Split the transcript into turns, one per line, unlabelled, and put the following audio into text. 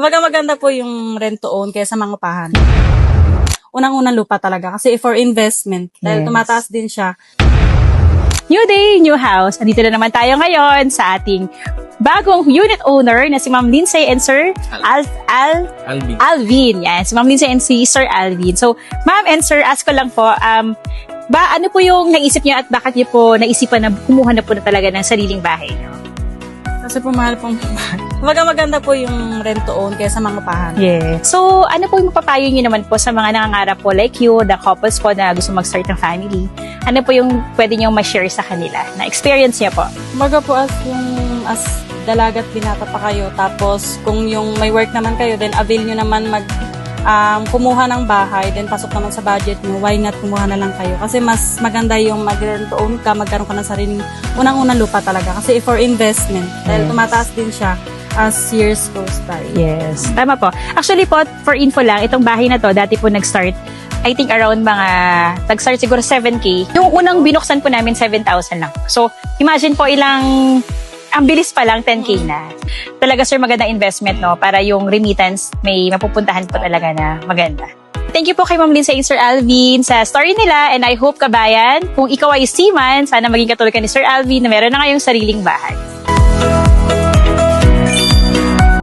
Maganda po yung rent to own kaysa mangupahan. Unang-unang lupa talaga kasi for investment dahil tumataas din siya.
New day, new house. Andito na naman tayo ngayon sa ating bagong unit owner na si Ma'am Lindsay and Sir Alvin. Yan, si Ma'am Lindsay and si Sir Alvin. So, Ma'am and Sir, ask ko lang po, ano po yung naisip niyo at bakit niyo po naisipan na kumuha na po na talaga ng sariling bahay niyo?
Kasi po mahal pong maganda po yung rent to own kaysa mangupahan.
Yeah. So, ano po yung mapapayo niyo naman po sa mga nangangarap po like you, the couples po na gusto mag-start ng family? Ano po yung pwede niyo ma-share sa kanila na experience niyo po?
Po as dalagat binata pa kayo, tapos kung yung may work naman kayo, then avail nyo naman kumuha ng bahay, then pasok naman sa budget nyo, why not kumuha na lang kayo? Kasi mas maganda yung mag-rent to own ka, magkaroon ka ng sariling unang-unang lupa talaga. Kasi for investment, dahil tumataas din siya as years goes by.
Yes. Tama po. Actually po, for info lang, itong bahay na to, dati po nag-start, I think around nag-start siguro 7K. Yung unang binuksan po namin, 7,000 lang. So, imagine po ang bilis pa lang, 10K na. Talaga sir, magandang investment, no? Para yung remittance, may mapupuntahan po talaga na maganda. Thank you po kay Ma'am Lindsay and Sir Alvin sa story nila, and I hope kabayan, kung ikaw ay seaman, sana maging katulad ka ni Sir Alvin na meron na ngayong sariling bahay.